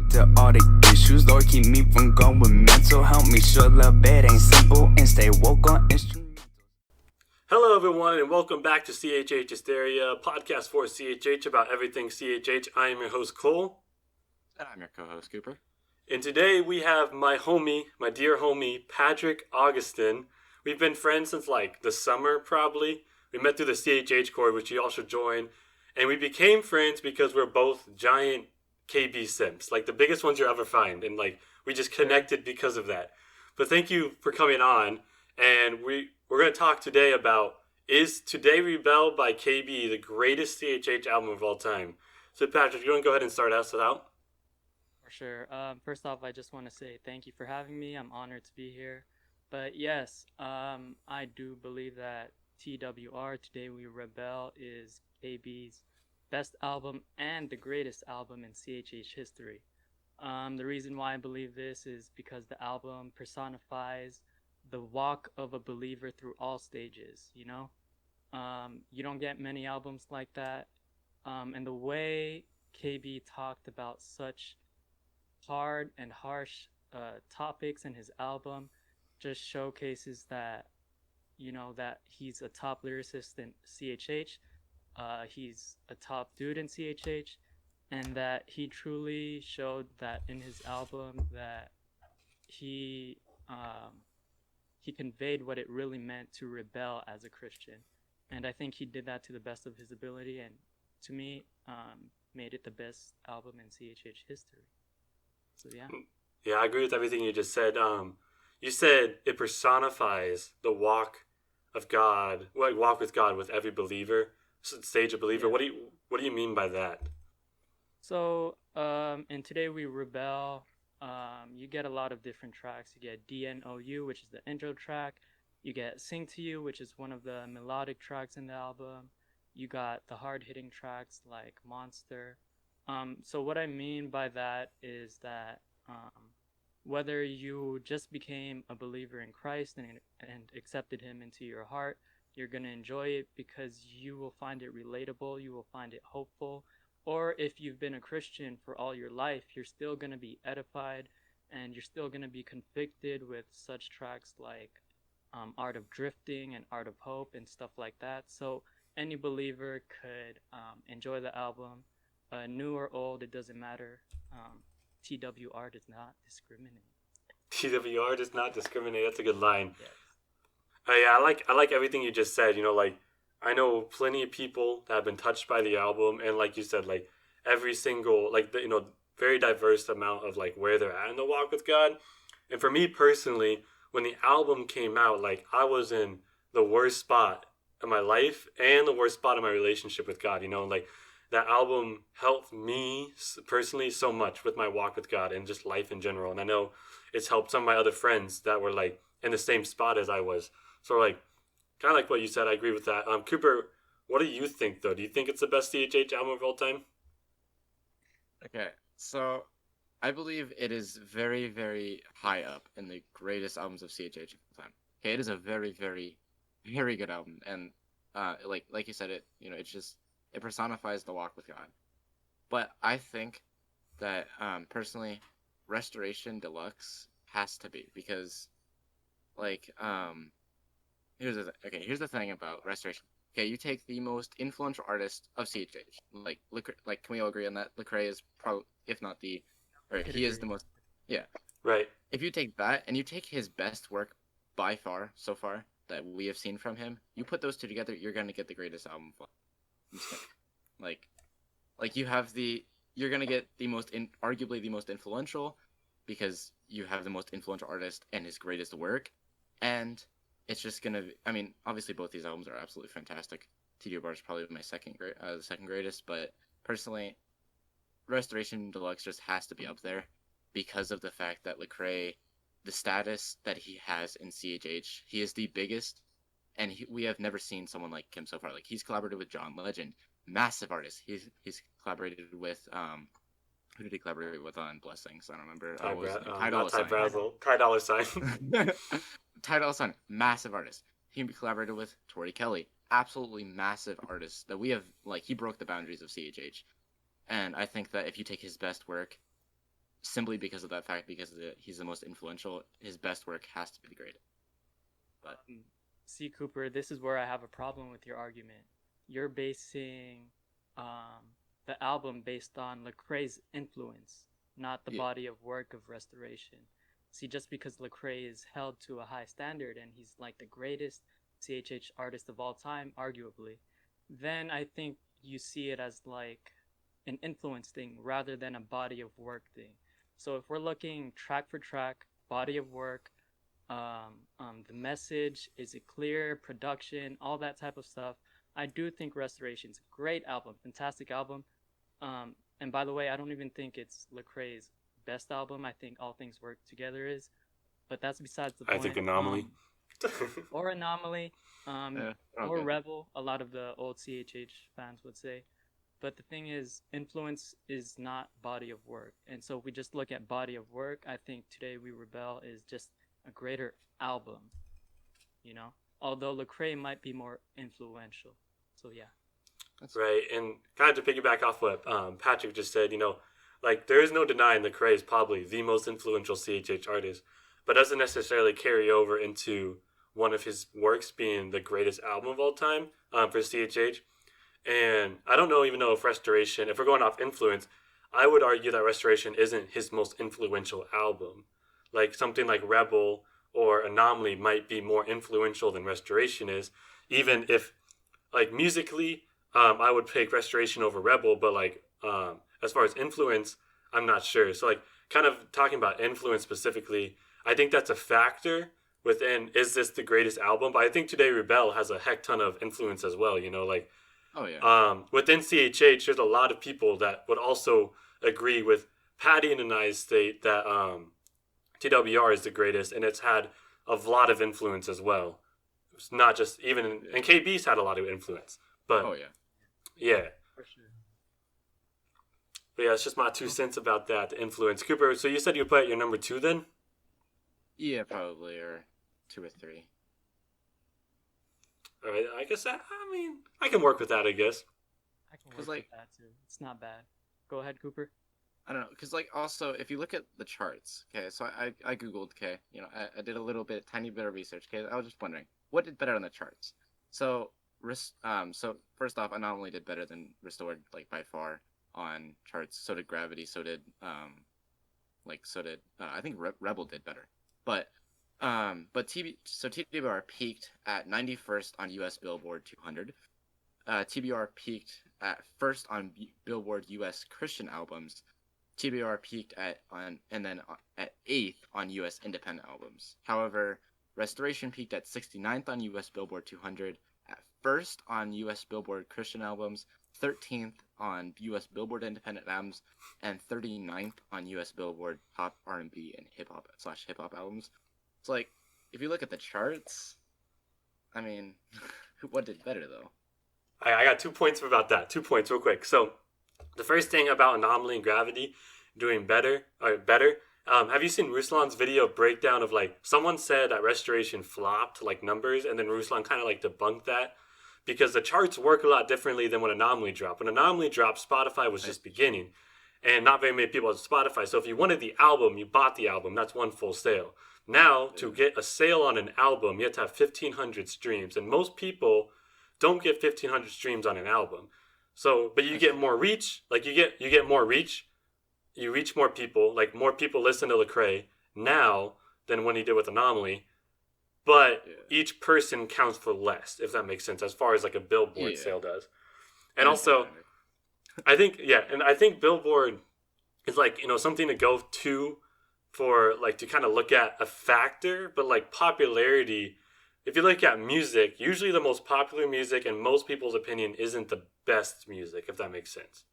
to all the issues. Lord, keep me from going mental. Help me sure the bed ain't simple and stay woke on instrumentals. Hello, everyone, and welcome back to CHH Hysteria, podcast for CHH about everything CHH. I am your host, Cole. And I'm your co-host, Cooper. And today we have my dear homie, Patrick Agustin. We've been friends since like the summer, probably. We met through the CHH Corps, which you all should join. And we became friends because we're both giant KB simps, like the biggest ones you'll ever find. And like we just connected because of that. But thank you for coming on. And we're going to talk today about, is Today Rebel by KB the greatest CHH album of all time? So Patrick, you want to go ahead and start us out? For sure. First off, I just want to say thank you for having me. I'm honored to be here. But yes, I do believe that TWR, Today We Rebel, is KB's best album and the greatest album in CHH history. The reason why I believe this is because the album personifies the walk of a believer through all stages, you know? You don't get many albums like that. And the way KB talked about such hard and harsh topics in his album just showcases that, you know, that he's a top lyricist in CHH, he's a top dude in CHH, and that he truly showed that in his album that he conveyed what it really meant to rebel as a Christian. And I think he did that to the best of his ability, and to me, made it the best album in CHH history. So yeah. Yeah, I agree with everything you just said. You said it personifies the walk of God, walk with God with every believer, stage of believer. Yeah. What do you mean by that? So, in Today We Rebel, you get a lot of different tracks. You get DNOU, which is the intro track. You get Sing to You, which is one of the melodic tracks in the album. You got the hard-hitting tracks like Monster. So what I mean by that is that whether you just became a believer in Christ and accepted him into your heart, you're going to enjoy it because you will find it relatable, you will find it hopeful. Or if you've been a Christian for all your life, you're still going to be edified and you're still going to be convicted with such tracks like Art of Drifting and Art of Hope and stuff like that. So any believer could enjoy the album. New or old, it doesn't matter. TWR does not discriminate. TWR does not discriminate. That's a good line. Yes. Yeah, I like everything you just said. You know, like I know plenty of people that have been touched by the album, and like you said, like every single very diverse amount of like where they're at in the walk with God. And for me personally, when the album came out, like I was in the worst spot in my life and the worst spot in my relationship with God. You know, like that album helped me personally so much with my walk with God and just life in general. And I know it's helped some of my other friends that were like in the same spot as I was. So like, kind of like what you said, I agree with that. Cooper, what do you think though? Do you think it's the best CHH album of all time? Okay, so I believe it is very, very high up in the greatest albums of CHH of all time. Okay, it is a very, very, very good album, and like you said, it personifies the walk with God. But I think that personally, Restoration Deluxe has to be, because like here's the thing about Restoration. Okay, you take the most influential artist of CHH, like can we all agree on that? Lecrae is probably, if not the, or he is the most, yeah. Right. If you take that and you take his best work by far so far that we have seen from him, you put those two together, you're gonna get the greatest album. Like you're gonna get the arguably the most influential, because you have the most influential artist and his greatest work, and it's just gonna. I mean, obviously both these albums are absolutely fantastic. TWR is probably my second greatest, but personally, Restoration Deluxe just has to be up there because of the fact that Lecrae, the status that he has in CHH, he is the biggest, and we have never seen someone like him so far. Like, he's collaborated with John Legend, massive artist. He's collaborated with who did he collaborate with on Blessings? I don't remember. Ty Dolla Sign. Ty Dolla Sign, massive artist. He collaborated with Tori Kelly, absolutely massive artist that we have, like, he broke the boundaries of CHH. And I think that if you take his best work, simply because of that fact, because he's the most influential, his best work has to be the greatest. But See, Cooper, this is where I have a problem with your argument. You're basing the album based on Lecrae's influence, not the yeah, body of work of Restoration. See, just because Lecrae is held to a high standard and he's like the greatest CHH artist of all time, arguably, then I think you see it as like an influence thing rather than a body of work thing. So if we're looking track for track, body of work, the message, is it clear, production, all that type of stuff, I do think Restoration's a great album, fantastic album. And by the way, I don't even think it's Lecrae's best album. I think All Things Work Together is, but that's besides the I point. think Anomaly. Or Anomaly, yeah, or okay. Rebel. A lot of the old CHH fans would say. But the thing is, influence is not body of work. And so if we just look at body of work, I think Today We Rebel is just a greater album, you know? Although Lecrae might be more influential. So yeah. Right, and kind of to piggyback off what Patrick just said, like there is no denying Lecrae is probably the most influential CHH artist, but doesn't necessarily carry over into one of his works being the greatest album of all time for CHH. And I don't know even know if Restoration, if we're going off influence, I would argue that Restoration isn't his most influential album. Like something like Rebel or Anomaly might be more influential than Restoration is, even if like musically, I would pick Restoration over Rebel, but like as far as influence, I'm not sure. So like kind of talking about influence specifically, I think that's a factor within is this the greatest album? But I think Today Rebel has a heck ton of influence as well, like Oh yeah. within CHH, there's a lot of people that would also agree with Patty and I's state that TWR is the greatest, and it's had a lot of influence as well. It's not just even, and KB's had a lot of influence, but Oh yeah. yeah. For sure. But yeah, it's just my 2 cents about that, the influence. Cooper, so you said you put your number 2 then? Yeah, probably, or 2 or 3. All right, I guess I can work with that, I guess. I can 'Cause, work like- with that too. It's not bad. Go ahead, Cooper. I don't know, because like also if you look at the charts, okay, so I googled, okay, I did a little bit, tiny bit of research, okay, I was just wondering what did better on the charts. So so first off, Anomaly did better than Restored, like by far on charts. So did Gravity. So did I think Rebel did better, but TBR peaked at 91st on U.S. Billboard 200. TBR peaked at first on Billboard U.S. Christian albums. TBR peaked at 8th on U.S. independent albums. However, Restoration peaked at 69th on U.S. Billboard 200, at first on U.S. Billboard Christian albums, 13th on U.S. Billboard independent albums, and 39th on U.S. Billboard pop, R&B, and hip hop albums. It's like, if you look at the charts, I mean, what did better though? I got 2 points about that. 2 points real quick. So the first thing about Anomaly and Gravity doing better. Have you seen Ruslan's video breakdown of like someone said that Restoration flopped like numbers, and then Ruslan kind of like debunked that because the charts work a lot differently than when Anomaly dropped. When Anomaly dropped, Spotify was just beginning, and not very many people had Spotify. So if you wanted the album, you bought the album. That's one full sale. Now to get a sale on an album, you have to have 1,500 streams, and most people don't get 1,500 streams on an album. So, but you get more reach. Like you get more reach. You reach more people. Like more people listen to Lecrae now than when he did with Anomaly. But each person counts for less, if that makes sense, as far as like a Billboard sale does. And also, I think Billboard is like something to go to for like to kind of look at a factor, but like popularity. If you look at music, usually the most popular music in most people's opinion isn't the best music, if that makes sense.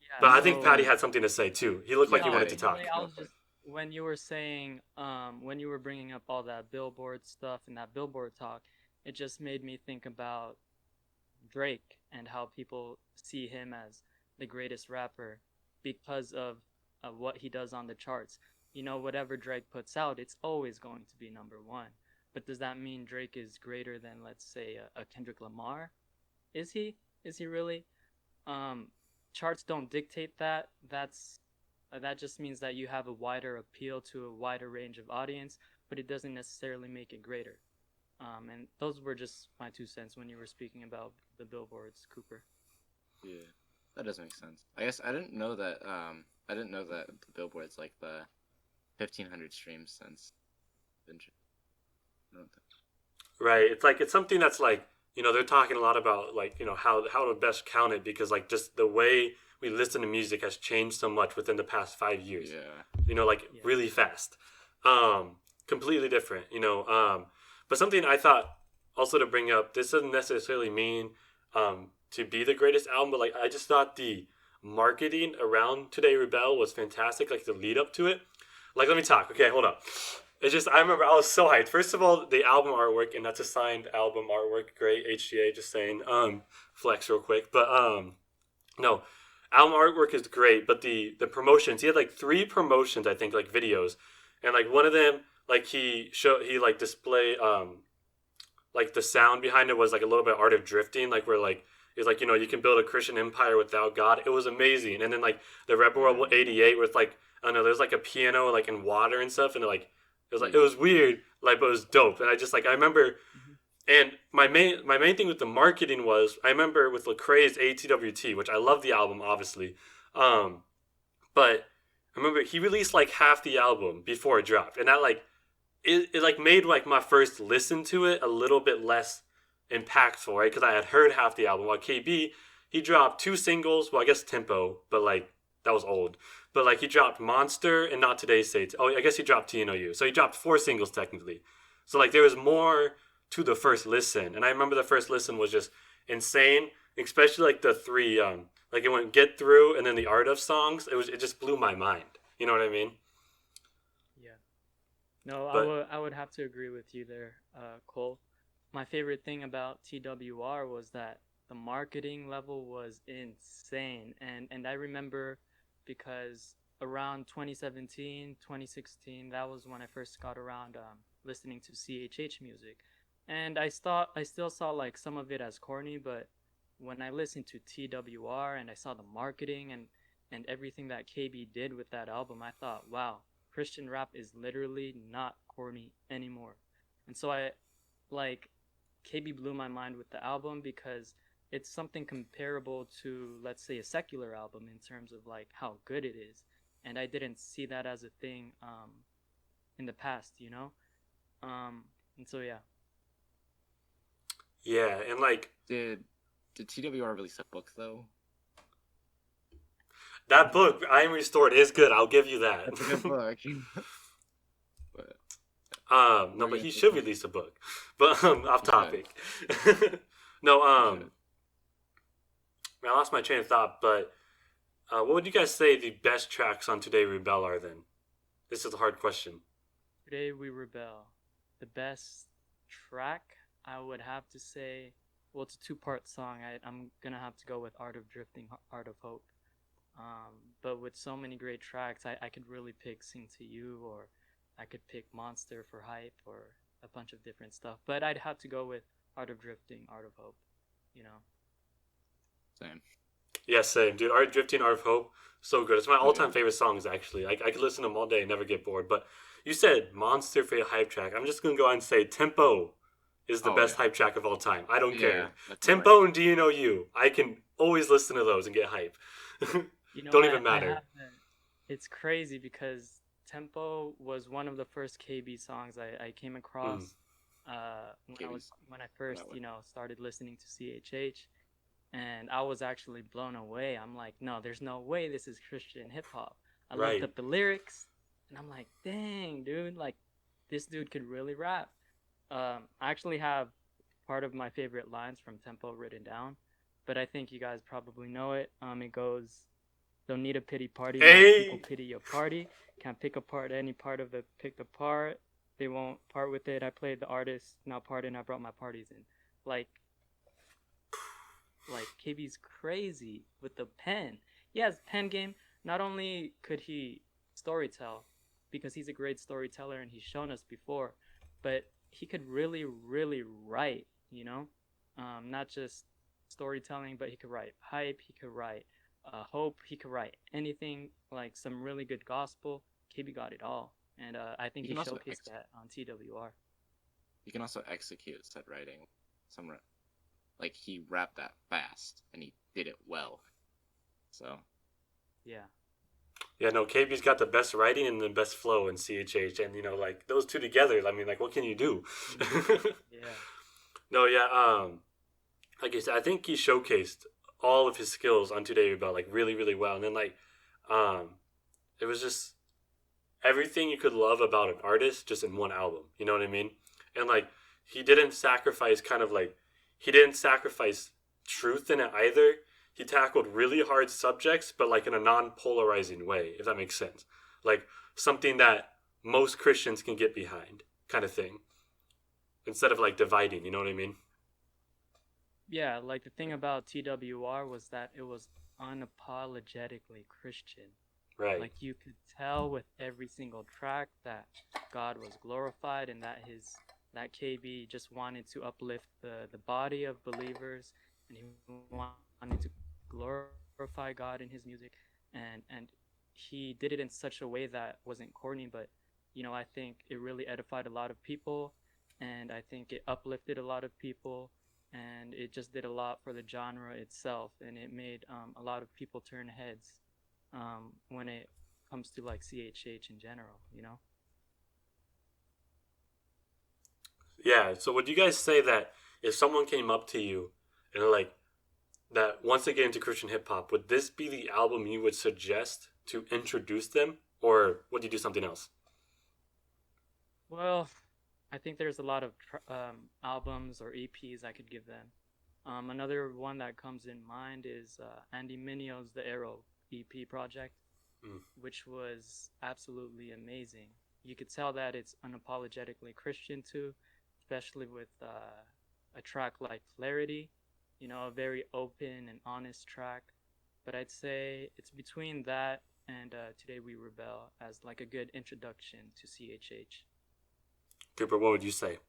Yeah, But I think Patty had something to say too. He looked like he wanted to talk. I was just when you were saying, when you were bringing up all that Billboard stuff and that Billboard talk, it just made me think about Drake and how people see him as the greatest rapper because of what he does on the charts. Whatever Drake puts out, it's always going to be number one. But does that mean Drake is greater than, let's say, a Kendrick Lamar? Is he? Is he really? Charts don't dictate that. That's that just means that you have a wider appeal to a wider range of audience, but it doesn't necessarily make it greater. And those were just my 2 cents when you were speaking about the billboards, Cooper. Yeah, that does make sense. I guess I didn't know that. I didn't know that the billboards like the 1,500 streams since. Right. It's something that's like, they're talking a lot about like, how to best count it, because like just the way we listen to music has changed so much within the past 5 years. Yeah. Really fast. Completely different, but something I thought also to bring up, this doesn't necessarily mean to be the greatest album, but like I just thought the marketing around Today Rebel was fantastic, like the lead up to it. Like, let me talk. Okay, hold up. It's just, I remember I was so hyped. First of all, the album artwork, and that's a signed album artwork. Great, HGA, just saying. Flex real quick. But, no. Album artwork is great, but the promotions, he had like 3 promotions, I think, like videos. And like one of them, like he like display, like the sound behind it was like a little bit Art of Drifting, like where like, it's like, you can build a Christian empire without God. It was amazing. And then like the Rebel Rebel 88 with like, I don't know, there's like a piano like in water and stuff, and like, it was weird, like, but it was dope. And I remember, and my main thing with the marketing was, I remember with Lecrae's ATWT, which I love the album, obviously, but I remember he released like half the album before it dropped, and that like, it like made like my first listen to it a little bit less impactful, right? Because I had heard half the album. While KB, he dropped 2 singles, well, I guess Tempo, but like, that was old. But like he dropped Monster and Not Today's State. Oh, I guess he dropped TNOU. So he dropped 4 singles technically. So like there was more to the first listen. And I remember the first listen was just insane, especially like the 3 like it went Get Through and then the Art of songs. It just blew my mind. You know what I mean? Yeah. No, I would have to agree with you there, Cole. My favorite thing about TWR was that the marketing level was insane. And I remember, because around 2017, 2016, that was when I first got around listening to CHH music. And I still saw like some of it as corny, but when I listened to TWR and I saw the marketing and everything that KB did with that album, I thought, wow, Christian rap is literally not corny anymore. And so KB blew my mind with the album, because it's something comparable to, let's say, a secular album in terms of like how good it is, and I didn't see that as a thing in the past, and so yeah. Yeah, and like Did TWR release a book though? that book, I Am Restored, is good. I'll give you that. That's a good book. But no, but he should release a book. But off topic. No, I lost my train of thought, but what would you guys say the best tracks on Today Rebel are then? This is a hard question. Today We Rebel. The best track, I would have to say, well, it's a 2-part song. I'm going to have to go with Art of Drifting, Art of Hope. But with so many great tracks, I could really pick Sing to You, or I could pick Monster for hype, or a bunch of different stuff. But I'd have to go with Art of Drifting, Art of Hope, Same. Yeah, same, dude. Art of Drifting, Art of Hope, so good. It's my all-time favorite songs, actually. I could listen to them all day and never get bored. But you said Monster for your hype track. I'm just going to go out and say Tempo is the best hype track of all time. I don't care. Tempo right. And DNOU. I can always listen to those and get hype. Don't even matter. It's crazy because Tempo was one of the first KB songs I came across when I first, started listening to CHH. And I was actually blown away. I'm like, no, there's no way this is Christian hip hop. I looked up the lyrics, and I'm like, dang, dude, like, this dude could really rap. I actually have part of my favorite lines from Tempo written down, but I think you guys probably know it. It goes, don't need a pity party. Hey! People pity your party. Can't pick apart any part of the picked apart. They won't part with it. I played the artist, now pardon, I brought my parties in. Like KB's crazy with the pen. He has pen game. Not only could he storytell, because he's a great storyteller and he's shown us before, but he could really, really write, not just storytelling, but he could write hype, he could write hope. He could write anything, like some really good gospel. KB got it all, and I think You he can also showcased that on TWR. You can also execute said writing. Some like he rapped that fast and he did it well. So Yeah. Yeah, no, KB's got the best writing and the best flow in CHH, and like those two together. I mean, like, what can you do? Yeah. No, yeah. Like I said, I think he showcased all of his skills on Today About like really, really well, and then like, it was just everything you could love about an artist just in one album. You know what I mean? And like, he didn't sacrifice truth in it either. He tackled really hard subjects, but like in a non-polarizing way, if that makes sense. Like something that most Christians can get behind, kind of thing. Instead of like dividing, you know what I mean? Yeah, like the thing about TWR was that it was unapologetically Christian. Right. Like you could tell with every single track that God was glorified and that KB just wanted to uplift the body of believers, and he wanted to glorify God in his music, and he did it in such a way that wasn't corny, but I think it really edified a lot of people, and I think it uplifted a lot of people, and it just did a lot for the genre itself, and it made a lot of people turn heads when it comes to like CHH in general. Yeah. So would you guys say that if someone came up to you and like that wants to get into Christian hip hop, would this be the album you would suggest to introduce them, or would you do something else? Well, I think there's a lot of albums or EPs I could give them. Another one that comes in mind is Andy Minio's The Arrow EP project, which was absolutely amazing. You could tell that it's unapologetically Christian too, especially with a track like Clarity, a very open and honest track. But I'd say it's between that and Today We Rebel as like a good introduction to CHH. Cooper, what would you say?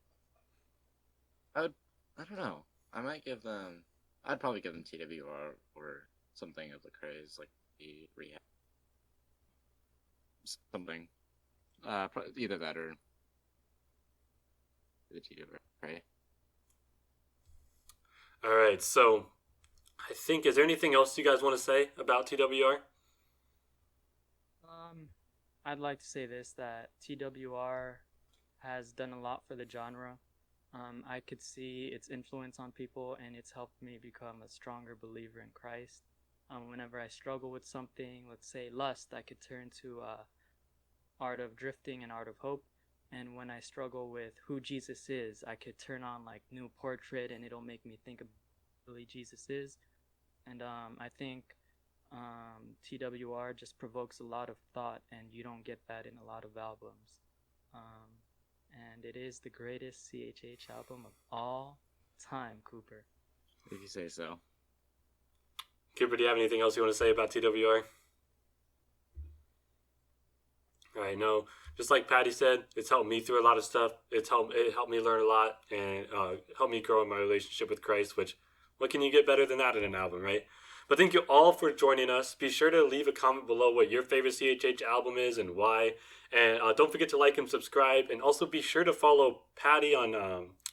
I don't know. I might give them. I'd probably give them TWR or something of the craze, like the rehab, something. Either that or the TWR. Right? All right. So I think, is there anything else you guys want to say about TWR? I'd like to say this, that TWR has done a lot for the genre. I could see its influence on people, and it's helped me become a stronger believer in Christ. Whenever I struggle with something, let's say lust, I could turn to Art of Drifting and Art of Hope. And when I struggle with who Jesus is, I could turn on like New Portrait, and it'll make me think of who really Jesus is. And I think TWR just provokes a lot of thought, and you don't get that in a lot of albums. And it is the greatest CHH album of all time, Cooper. If you say so. Cooper, do you have anything else you want to say about TWR? All right, no. Just like Patty said, it's helped me through a lot of stuff. It helped me learn a lot and helped me grow in my relationship with Christ, which, what can you get better than that in an album, right? But thank you all for joining us. Be sure to leave a comment below what your favorite CHH album is and why. And don't forget to like and subscribe. And also be sure to follow Patty on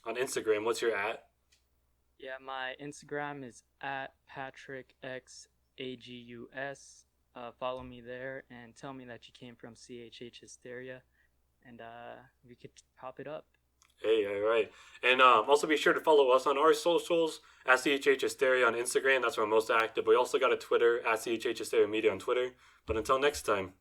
Instagram. What's your at? Yeah, my Instagram is at PatrickXAgus. Follow me there and tell me that you came from CHH Hysteria, and we could pop it up. Hey, all right. And also be sure to follow us on our socials at CHH Hysteria on Instagram. That's where I'm most active. We also got a Twitter at CHH Hysteria Media on Twitter. But until next time.